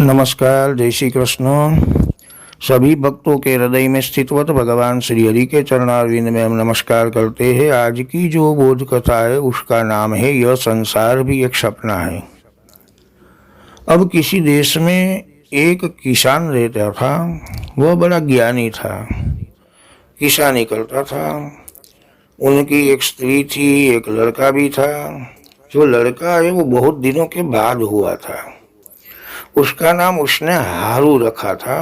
नमस्कार, जय श्री कृष्ण। सभी भक्तों के हृदय में स्थितवत भगवान श्री हरि के चरणारविंद में हम नमस्कार करते हैं। आज की जो बोध कथा है उसका नाम है यह संसार भी एक सपना है। अब किसी देश में एक किसान रहता था। वह बड़ा ज्ञानी था, किसानी करता था। उनकी एक स्त्री थी, एक लड़का भी था। जो लड़का है वो बहुत दिनों के बाद हुआ था। उसका नाम उसने हारू रखा था।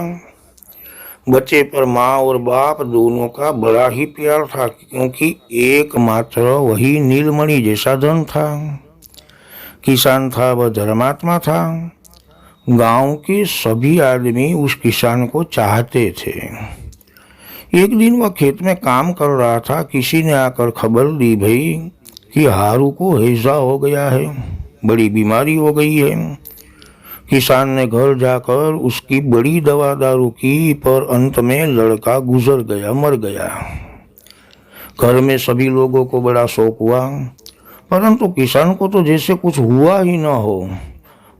बच्चे पर माँ और बाप दोनों का बड़ा ही प्यार था, क्योंकि एकमात्र वही नीलमणि जैसा धन था। किसान था, वह धर्मात्मा था। गांव के सभी आदमी उस किसान को चाहते थे। एक दिन वह खेत में काम कर रहा था। किसी ने आकर खबर दी भाई कि हारू को हैजा हो गया है, बड़ी बीमारी हो गई है। किसान ने घर जाकर उसकी बड़ी दवा दारू की, पर अंत में लड़का गुजर गया, मर गया। घर में सभी लोगों को बड़ा शोक हुआ, परंतु किसान को तो जैसे कुछ हुआ ही न हो।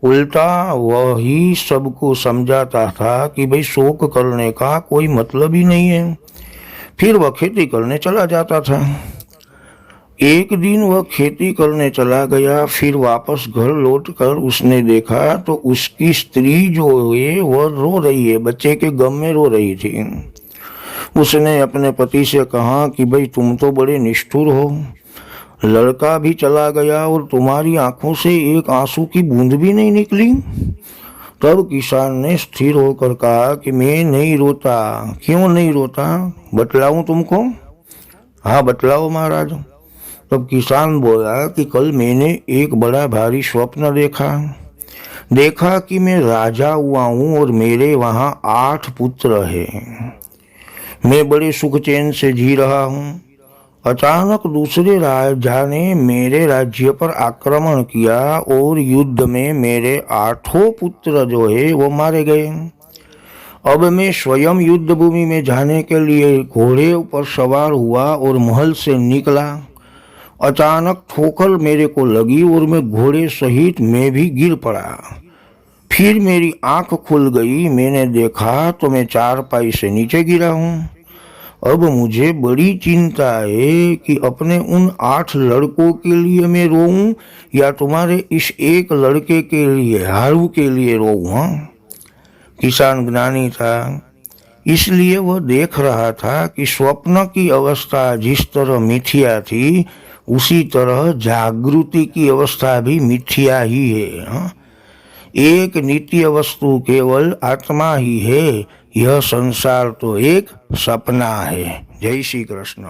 उल्टा वही सबको समझाता था कि भाई शोक करने का कोई मतलब ही नहीं है। फिर वह खेती करने चला जाता था। एक दिन वह खेती करने चला गया। फिर वापस घर लौटकर उसने देखा तो उसकी स्त्री जो है वह रो रही है, बच्चे के गम में रो रही थी। उसने अपने पति से कहा कि भाई तुम तो बड़े निष्ठुर हो, लड़का भी चला गया और तुम्हारी आंखों से एक आंसू की बूंद भी नहीं निकली। तब किसान ने स्थिर होकर कहा कि मैं नहीं रोता। क्यों नहीं रोता, बतलाऊं तुमको? हाँ बतलाओ महाराज। तब किसान बोला कि कल मैंने एक बड़ा भारी स्वप्न देखा कि मैं राजा हुआ हूँ और मेरे वहाँ 8 पुत्र हैं। मैं बड़े सुख चैन से जी रहा हूँ। अचानक दूसरे राजा ने मेरे राज्य पर आक्रमण किया और युद्ध में मेरे 8 पुत्र जो है वो मारे गए। अब मैं स्वयं युद्ध भूमि में जाने के लिए घोड़े पर सवार हुआ और महल से निकला। अचानक ठोकर मेरे को लगी और मैं घोड़े सहित मैं भी गिर पड़ा। फिर मेरी आंख खुल गई। मैंने देखा तो मैं 4 पाई से नीचे गिरा हूँ। अब मुझे बड़ी चिंता है कि अपने उन 8 लड़कों के लिए मैं रोऊं या तुम्हारे इस एक लड़के के लिए, हारू के लिए रोऊं। हाँ, किसान ज्ञानी था, इसलिए वह देख रहा था कि स्वप्न की अवस्था जिस तरह मिथ्या थी, उसी तरह जागृति की अवस्था भी मिथ्या ही है। हाँ? एक नित्य वस्तु केवल आत्मा ही है। यह संसार तो एक सपना है। जय श्री कृष्ण।